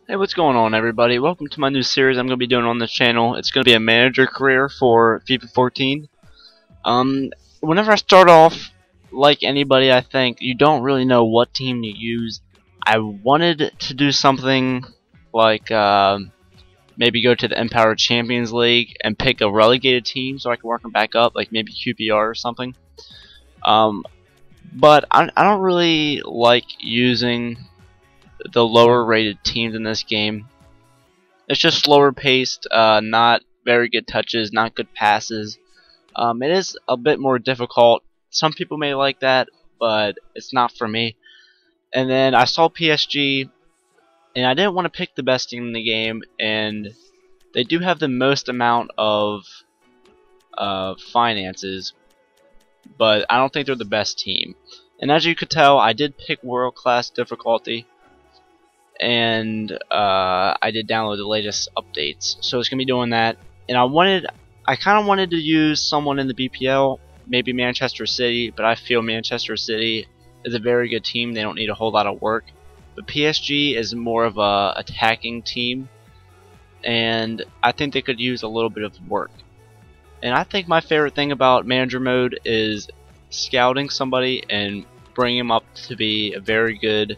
Hey, what's going on, everybody? Welcome to my new series I'm going to be doing on this channel. It's going to be a manager career for FIFA 14. Whenever I start off, like anybody, I think, you don't really know what team to use. I wanted to do something like maybe go to the Empower Champions League and pick a relegated team so I can work them back up, like maybe QPR or something. But I don't really like using the lower rated teams in this game. It's just slower paced, not very good touches, not good passes. It is a bit more difficult. Some people may like that, but it's not for me. And then I saw PSG, and I didn't want to pick the best team in the game, and they do have the most amount of finances, but I don't think they're the best team. And as you could tell, I did pick world class difficulty, and I did download the latest updates, so it's gonna be doing that. And I kind of wanted to use someone in the BPL, maybe Manchester City, but I feel Manchester City is a very good team. They don't need a whole lot of work. But PSG is more of a attacking team, and I think they could use a little bit of work. And I think my favorite thing about manager mode is scouting somebody and bringing him up to be a very good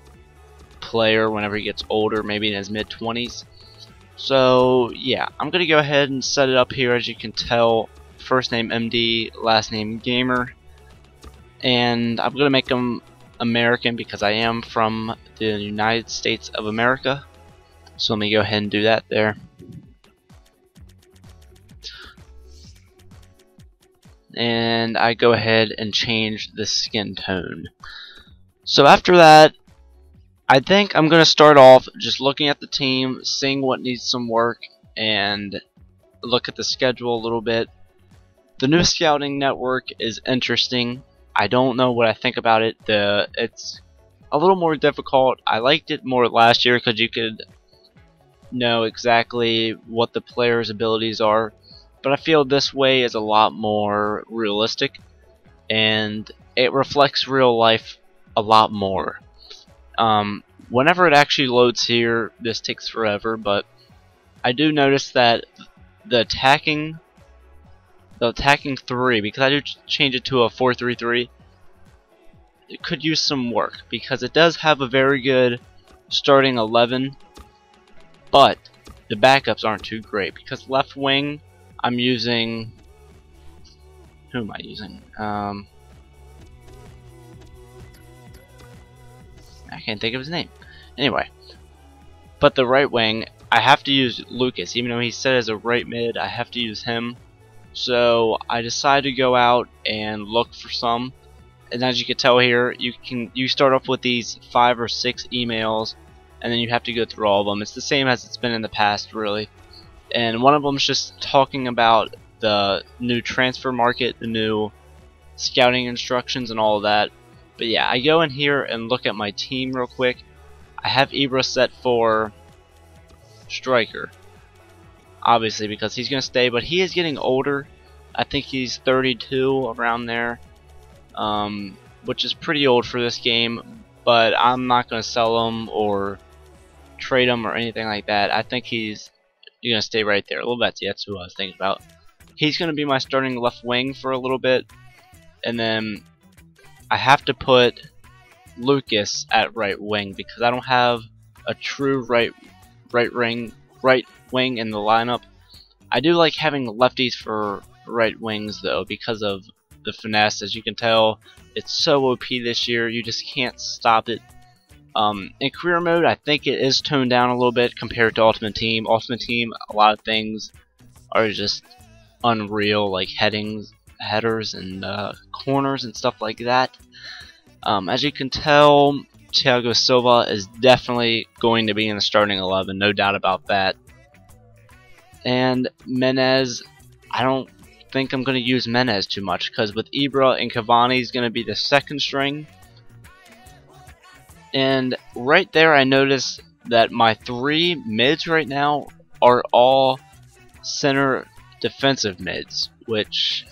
player whenever he gets older, maybe in his mid-20s. So yeah, I'm gonna go ahead and set it up here. As you can tell, first name MD, last name Gamer, and I'm gonna make him American because I am from the United States of America. So let me go ahead and do that there. And I go ahead and change the skin tone. So after that, I think I'm going to start off just looking at the team, seeing what needs some work, and look at the schedule a little bit. The new scouting network is interesting. I don't know what I think about it. It's a little more difficult. I liked it more last year because you could know exactly what the players' abilities are. But I feel this way is a lot more realistic, and it reflects real life a lot more. Whenever it actually loads here, this takes forever, but I do notice that the attacking 3, because I do change it to a 4-3-3, it could use some work because it does have a very good starting 11, but the backups aren't too great. Because left wing, I'm using, who am I using? I can't think of his name. Anyway, but the right wing, I have to use Lucas. Even though he's set as a right mid, I have to use him. So I decided to go out and look for some. And as you can tell here, you start off with these 5 or 6 emails, and then you have to go through all of them. It's the same as it's been in the past, really. And one of them is just talking about the new transfer market, the new scouting instructions, and all of that. But yeah, I go in here and look at my team real quick. I have Ibra set for striker, obviously, because he's going to stay, but he is getting older. I think he's 32, around there, which is pretty old for this game, but I'm not going to sell him or trade him or anything like that. I think he's going to stay right there. Lubetti, that's who I was thinking about. He's going to be my starting left wing for a little bit, and then I have to put Lucas at right wing because I don't have a true right wing in the lineup. I do like having lefties for right wings though because of the finesse. As you can tell, it's so OP this year. You just can't stop it. In career mode, I think it is toned down a little bit compared to Ultimate Team. Ultimate Team, a lot of things are just unreal, like headers and corners and stuff like that. As you can tell, Thiago Silva is definitely going to be in the starting 11, no doubt about that. And Menez, I don't think I'm going to use Menez too much because with Ibra and Cavani is going to be the second string. And right there I notice that my 3 mids right now are all center defensive mids, which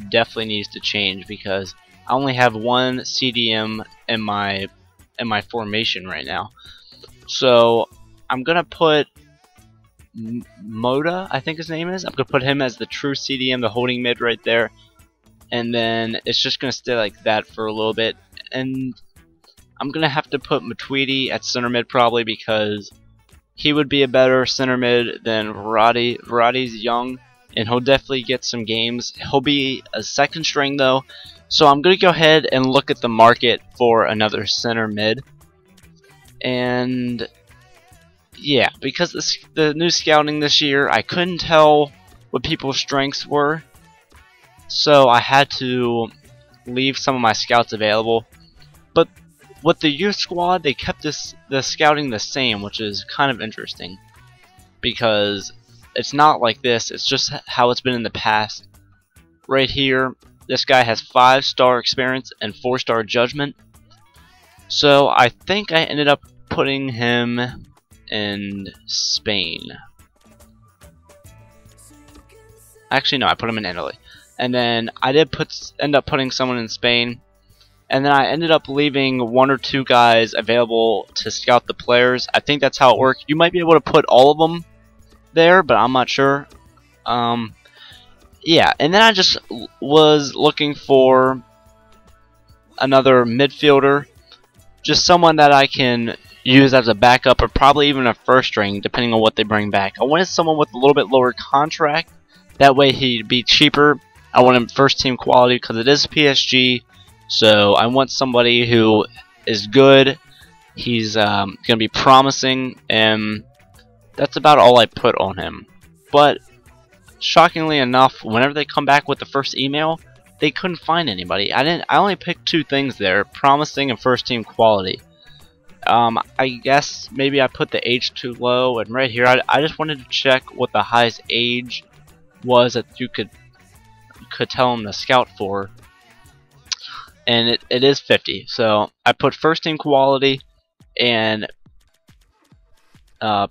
definitely needs to change because I only have one CDM in my formation right now. So I'm gonna put Moda, I think his name is. I'm gonna put him as the true CDM, the holding mid right there, and then it's just gonna stay like that for a little bit. And I'm gonna have to put Matuidi at center mid probably because he would be a better center mid than Verratti. Verratti's young and he'll definitely get some games. He'll be a second string though, so I'm gonna go ahead and look at the market for another center mid. And yeah, because the new scouting this year, I couldn't tell what people's strengths were, so I had to leave some of my scouts available. But with the youth squad, they kept the scouting the same, which is kind of interesting because it's not like this. It's just how it's been in the past. Right here, this guy has 5-star experience and 4-star judgment. So I think I ended up putting him in Spain. Actually, no, I put him in Italy. And then I did end up putting someone in Spain. And then I ended up leaving 1 or 2 guys available to scout the players. I think that's how it worked. You might be able to put all of them there, but I'm not sure. Yeah, and then I just was looking for another midfielder, just someone that I can use as a backup or probably even a first string depending on what they bring back. I wanted someone with a little bit lower contract, that way he'd be cheaper. I want him first team quality because it is PSG, so I want somebody who is good. He's going to be promising, and that's about all I put on him. But shockingly enough, whenever they come back with the first email, they couldn't find anybody. I only picked 2 things there: promising and first team quality. I guess maybe I put the age too low, and right here I just wanted to check what the highest age was that you could tell them to scout for, and it is 50. So I put first team quality and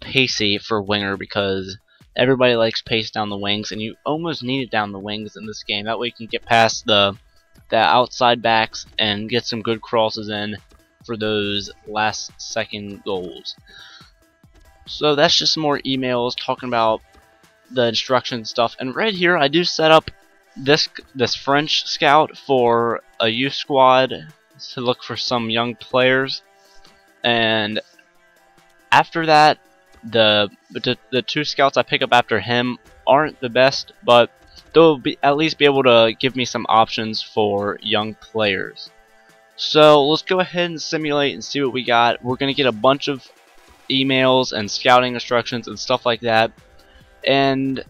pacey for winger because everybody likes pace down the wings, and you almost need it down the wings in this game. That way you can get past the outside backs and get some good crosses in for those last second goals. So that's just more emails talking about the instruction stuff. And right here I do set up this French scout for a youth squad to look for some young players, and after that the 2 scouts I pick up after him aren't the best, but they'll at least be able to give me some options for young players. So let's go ahead and simulate and see what we got. We're going to get a bunch of emails and scouting instructions and stuff like that. And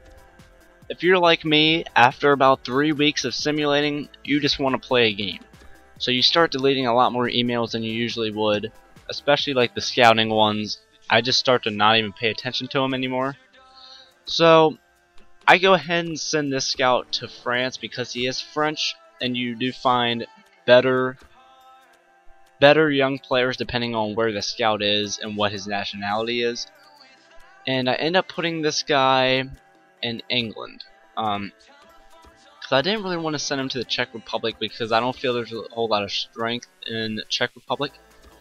if you're like me, after about 3 weeks of simulating, you just want to play a game. So you start deleting a lot more emails than you usually would, especially like the scouting ones. I just start to not even pay attention to them anymore. So I go ahead and send this scout to France because he is French, and you do find better young players depending on where the scout is and what his nationality is. And I end up putting this guy in England because I didn't really want to send him to the Czech Republic because I don't feel there's a whole lot of strength in the Czech Republic.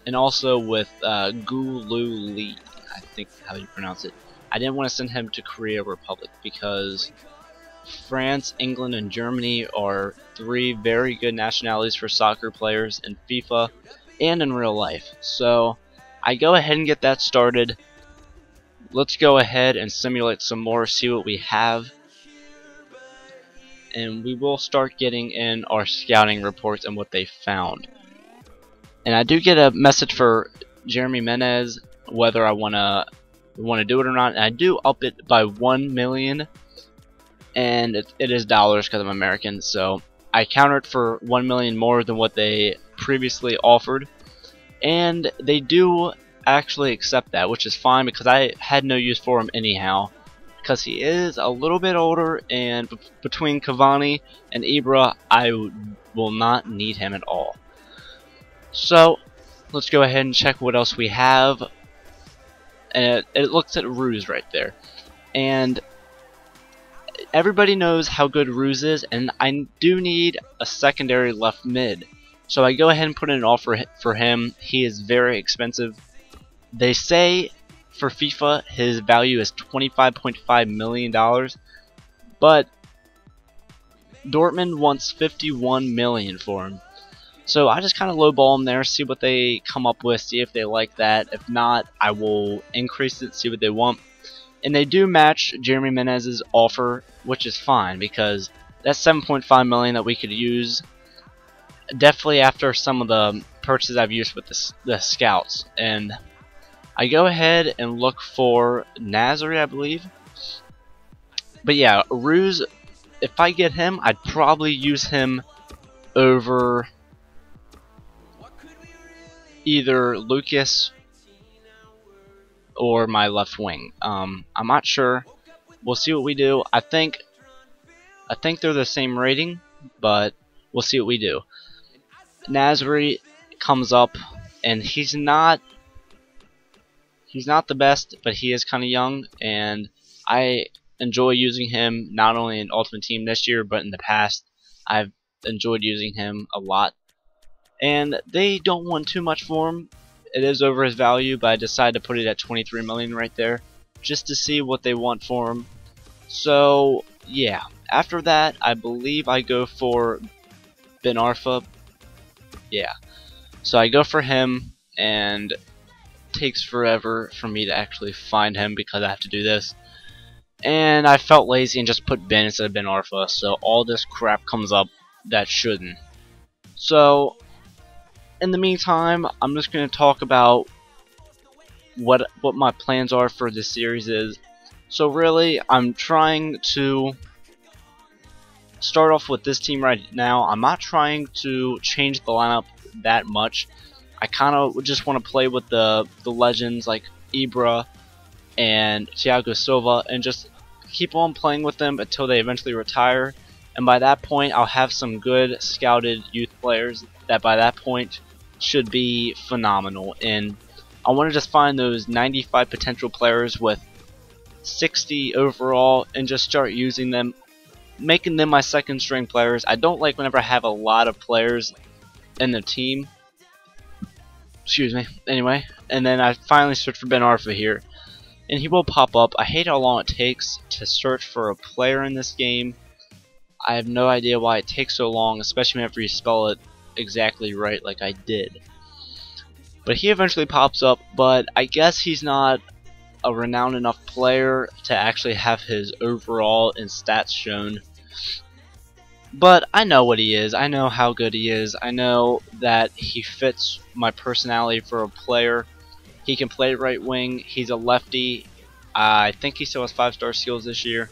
And also with Gulu Lee, I think how you pronounce it. I didn't want to send him to Korea Republic because France, England, and Germany are 3 very good nationalities for soccer players in FIFA and in real life. So I go ahead and get that started. Let's go ahead and simulate some more, see what we have, and we will start getting in our scouting reports and what they found. And I do get a message for Jeremy Menez whether I want to do it or not, and I do up it by 1 million, and it is dollars because I'm American, so I counter it for 1 million more than what they previously offered, and they do actually accept that, which is fine because I had no use for him anyhow, because he is a little bit older, and between Cavani and Ibra I will not need him at all. So let's go ahead and check what else we have, and it looks at Ruse right there, and everybody knows how good Ruse is, and I do need a secondary left mid, so I go ahead and put in an offer for him. He is very expensive. They say for FIFA, his value is $25.5 million, but Dortmund wants $51 million for him. So I just kind of lowball them there, see what they come up with, see if they like that. If not, I will increase it, see what they want. And they do match Jeremy Menez's offer, which is fine because that's $7.5 million that we could use. Definitely after some of the purchases I've used with the scouts. And I go ahead and look for Nasri, I believe. But yeah, Ruse, if I get him, I'd probably use him over either Lucas or my left wing. I'm not sure. We'll see what we do. I think they're the same rating, but we'll see what we do. Nasri comes up, and he's not the best, but he is kind of young, and I enjoy using him not only in Ultimate Team this year, but in the past. I've enjoyed using him a lot. And they don't want too much for him. It is over his value, but I decided to put it at $23 million right there, just to see what they want for him. So yeah, after that, I believe I go for Ben Arfa. Yeah, so I go for him, and it takes forever for me to actually find him because I have to do this. And I felt lazy and just put Ben instead of Ben Arfa, so all this crap comes up that shouldn't. So in the meantime, I'm just going to talk about what my plans are for this series is. So really, I'm trying to start off with this team right now. I'm not trying to change the lineup that much. I kind of just want to play with the legends like Ibra and Thiago Silva and just keep on playing with them until they eventually retire. And by that point, I'll have some good scouted youth players that by that point should be phenomenal. And I want to just find those 95 potential players with 60 overall and just start using them, making them my second string players. I don't like whenever I have a lot of players in the team. Excuse me. Anyway, and then I finally search for Ben Arfa here, and he will pop up. I hate how long it takes to search for a player in this game. I have no idea why it takes so long, especially whenever you spell it exactly right like I did. But he eventually pops up, but I guess he's not a renowned enough player to actually have his overall and stats shown. But I know what he is. I know how good he is. I know that he fits my personality for a player. He can play right wing. He's a lefty. I think he still has 5-star skills this year.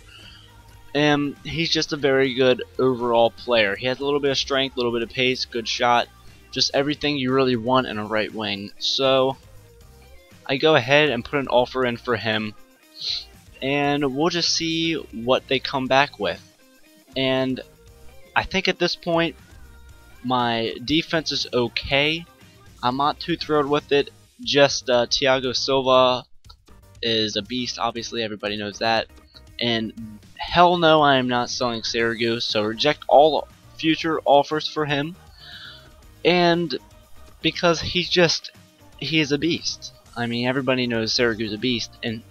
And he's just a very good overall player. He has a little bit of strength, a little bit of pace, good shot, just everything you really want in a right wing. So I go ahead and put an offer in for him, and we'll just see what they come back with. And I think at this point my defense is okay. I'm not too thrilled with it. Just Thiago Silva is a beast, obviously everybody knows that. And hell no, I am not selling Sergio, so reject all future offers for him. And because he is a beast. I mean, everybody knows Sergio's a beast, and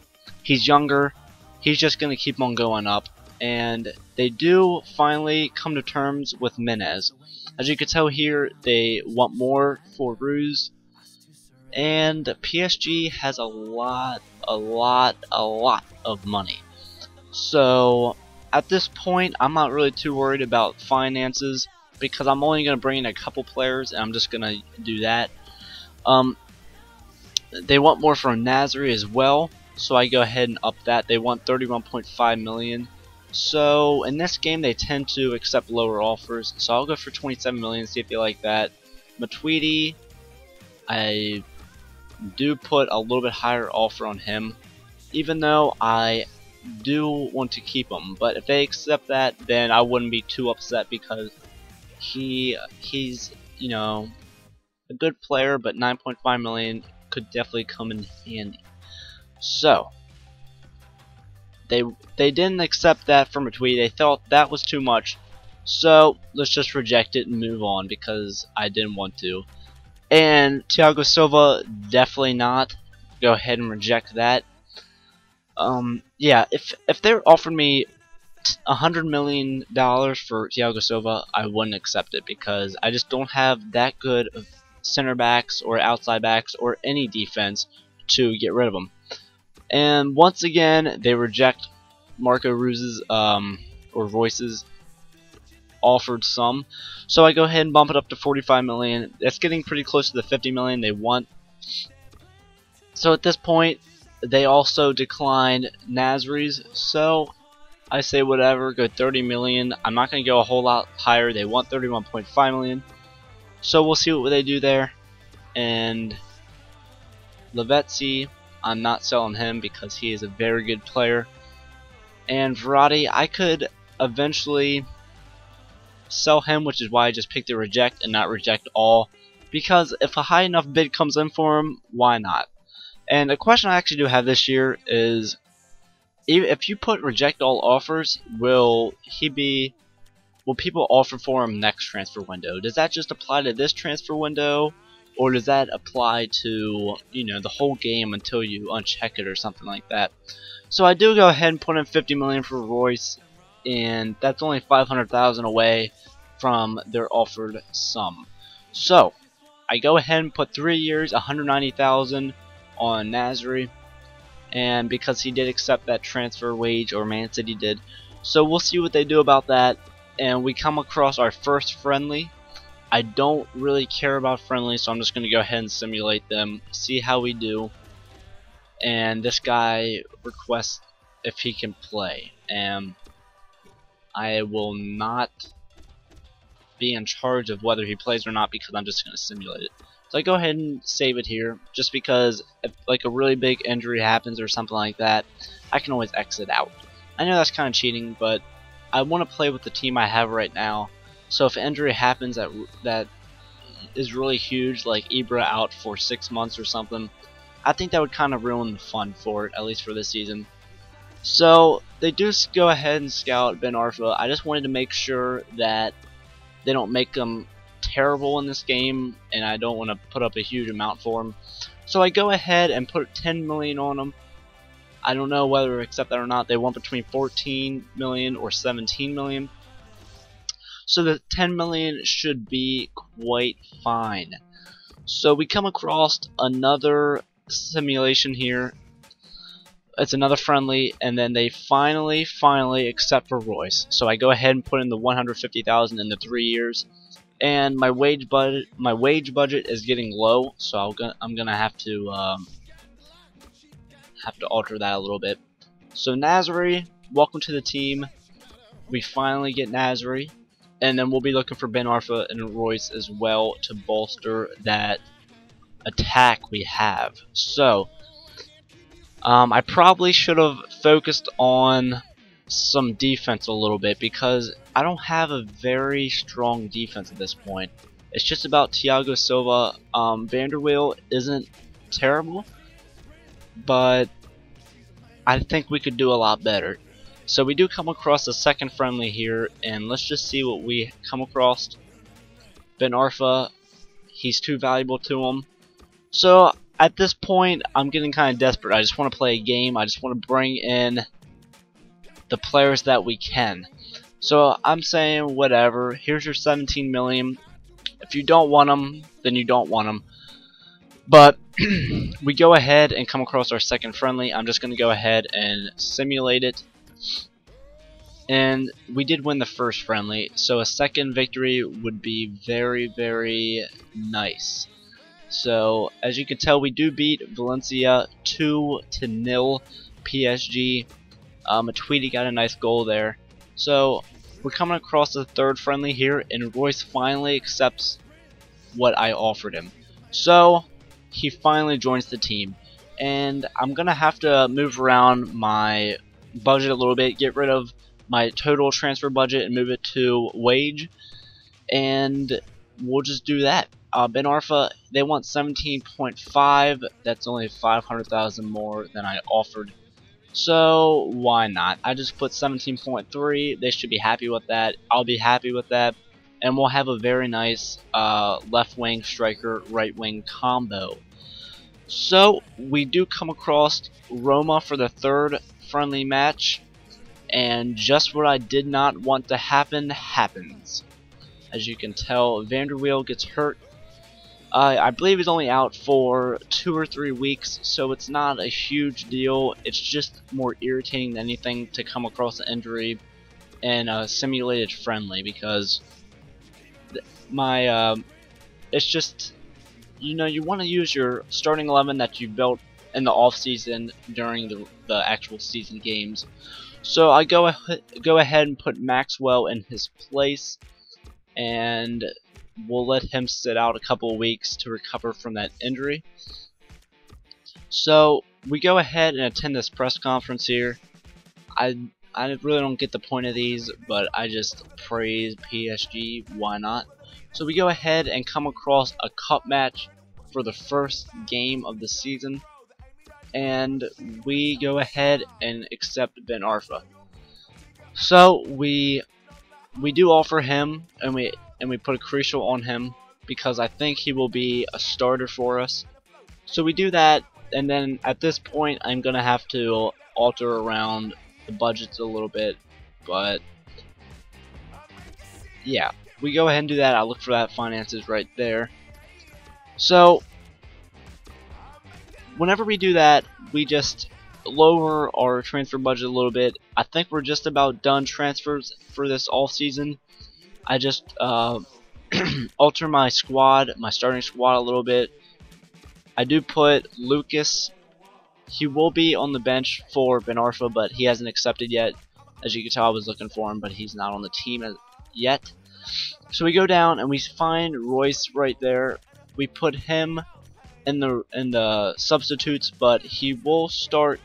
he's younger. He's just going to keep on going up. And they do finally come to terms with Menez. As you can tell here, they want more for Ruse. And PSG has a lot of money. So at this point, I'm not really too worried about finances because I'm only going to bring in a couple players, and I'm just going to do that. They want more from Nasri as well, so I go ahead and up that. They want 31.5 million. So in this game, they tend to accept lower offers, so I'll go for 27 million. See if you like that. Matuidi, I do put a little bit higher offer on him, even though I do want to keep him. But if they accept that, then I wouldn't be too upset because he's you know, a good player, but 9.5 million could definitely come in handy. So they didn't accept that from a tweet. They thought that was too much, so let's just reject it and move on because I didn't want to. And Thiago Silva, definitely not go ahead and reject that. Yeah, if they offered me $100 million for Thiago Silva, I wouldn't accept it because I just don't have that good of center backs or outside backs or any defense to get rid of them. And once again, they reject Marco Ruiz's or Royce's offered sum. So I go ahead and bump it up to 45 million. That's getting pretty close to the 50 million they want. So at this point, they also declined Nasri's. So I say whatever, go 30 million. I'm not going to go a whole lot higher. They want 31.5 million. So we'll see what they do there. And Lavezzi, I'm not selling him because he is a very good player. And Verratti, I could eventually sell him, which is why I just picked the reject and not reject all. Because if a high enough bid comes in for him, why not? And a question I actually do have this year is, if you put reject all offers, will people offer for him next transfer window? Does that just apply to this transfer window, or does that apply to, you know, the whole game until you uncheck it or something like that? So I do go ahead and put in 50 million for Royce, and that's only 500,000 away from their offered sum. So I go ahead and put 3 years, 190,000 on Nasri, and because he did accept that transfer wage, or Man City did. So we'll see what they do about that. And we come across our first friendly. I don't really care about friendly, so I'm just going to go ahead and simulate them, see how we do. And this guy requests if he can play, and I will not be in charge of whether he plays or not because I'm just going to simulate it. So I go ahead and save it here, just because if like a really big injury happens or something like that, I can always exit out. I know that's kind of cheating, but I want to play with the team I have right now. So if an injury happens that is really huge, like Ibra out for 6 months or something, I think that would kind of ruin the fun for it, at least for this season. So they do go ahead and scout Ben Arfa. I just wanted to make sure that they don't make him terrible in this game, and I don't want to put up a huge amount for him. So I go ahead and put 10 million on him. I don't know whether to accept that or not. They want between 14 million or 17 million. So the 10 million should be quite fine. So we come across another simulation here. It's another friendly, and then they finally accept for Royce. So I go ahead and put in the 150,000 in the 3 years. And my wage budget is getting low, so I'm gonna have to alter that a little bit. So Nasri, welcome to the team. We finally get Nasri, and then we'll be looking for Ben Arfa and Royce as well to bolster that attack we have. So I probably should have focused on some defense a little bit, because I don't have a very strong defense at this point. It's just about Thiago Silva. Vanderweel isn't terrible, but I think we could do a lot better. So we do come across a second friendly here, and let's just see what we come across. Ben Arfa, he's too valuable to him. So at this point, I'm getting kind of desperate. I just want to play a game. I just want to bring in the players that we can. So I'm saying whatever. Here's your 17 million. If you don't want them, then you don't want them. But we go ahead and come across our second friendly. I'm just going to go ahead and simulate it. And we did win the first friendly, so a second victory would be very, very nice. So as you can tell, we do beat Valencia 2-0 PSG. Tweety got a nice goal there. So we're coming across the third friendly here, and Royce finally accepts what I offered him. So he finally joins the team, and I'm gonna have to move around my budget a little bit, get rid of my total transfer budget and move it to wage, and we'll just do that. Ben Arfa, they want 17.5. That's only 500,000 more than I offered. So why not? I just put 17.3. They should be happy with that. I'll be happy with that, and we'll have a very nice left wing striker, right wing combo. So we do come across Roma for the third friendly match, and just what I did not want to happen happens. As you can tell, Vanderweel gets hurt. I believe he's only out for 2 or 3 weeks, so it's not a huge deal. It's just more irritating than anything to come across an injury in a simulated friendly, because it's just, you want to use your starting 11 that you built in the off season during the actual season games. So I go ahead and put Maxwell in his place, and we'll let him sit out a couple of weeks to recover from that injury. So we go ahead and attend this press conference here. I really don't get the point of these, but I just praise PSG, why not? So we go ahead and come across a cup match for the first game of the season, and we go ahead and accept Ben Arfa. So we do offer him, and we put a crucial on him because I think he will be a starter for us. So we do that, and then at this point I'm gonna have to alter around the budgets a little bit, but yeah, we go ahead and do that. I look for that finances right there. So whenever we do that, we just lower our transfer budget a little bit. I think we're just about done transfers for this off season. I just alter my starting squad a little bit. I do put Lucas. He will be on the bench for Ben Arfa, but he hasn't accepted yet. As you can tell, I was looking for him, but he's not on the team yet. So we go down and we find Royce right there. We put him in the substitutes, but he will start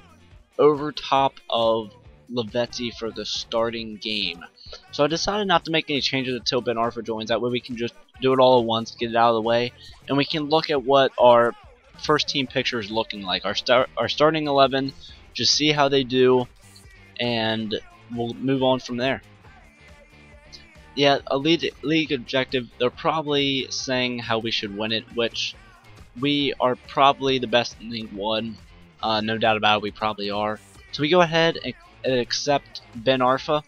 over top of Lavezzi for the starting game. So I decided not to make any changes until Ben Arfa joins. That way we can just do it all at once, get it out of the way, and we can look at what our first team picture is looking like. Our starting 11, just see how they do, and we'll move on from there. Yeah, a league objective, they're probably saying how we should win it, which we are probably the best in League 1. No doubt about it, we probably are. So we go ahead and accept Ben Arfa.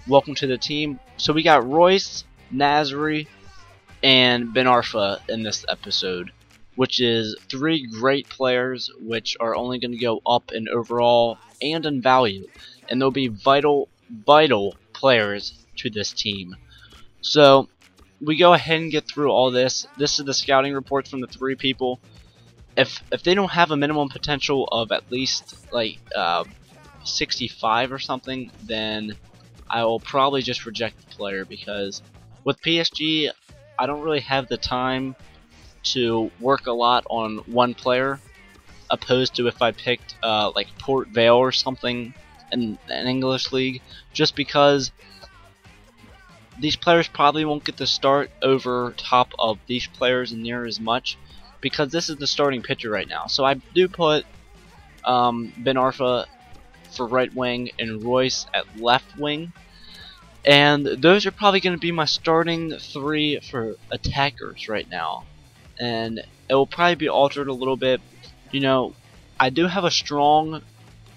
Welcome to the team. So we got Royce, Nasri, and Ben Arfa in this episode, which is 3 great players which are only going to go up in overall and in value, and they'll be vital players to this team. So we go ahead and get through all this. This is the scouting reports from the 3 people. If they don't have a minimum potential of at least like 65 or something, then I will probably just reject the player, because with PSG I don't really have the time to work a lot on one player, opposed to if I picked like Port Vale or something in an English league, just because these players probably won't get the start over top of these players near as much, because this is the starting pitcher right now. So I do put Ben Arfa for right wing and Royce at left wing, and those are probably going to be my starting 3 for attackers right now. And it will probably be altered a little bit. I do have a strong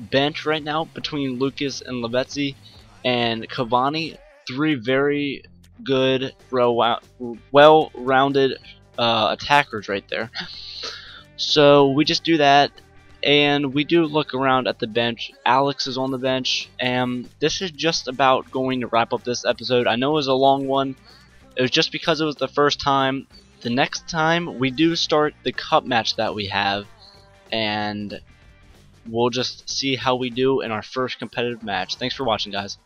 bench right now between Lucas and Lavezzi and Cavani, 3 very good, well-rounded attackers right there. So we just do that, and we do look around at the bench. Alex is on the bench, and this is just about going to wrap up this episode. I know it was a long one. It was just because it was the first time. The next time we do start the cup match that we have, and we'll just see how we do in our first competitive match. Thanks for watching, guys.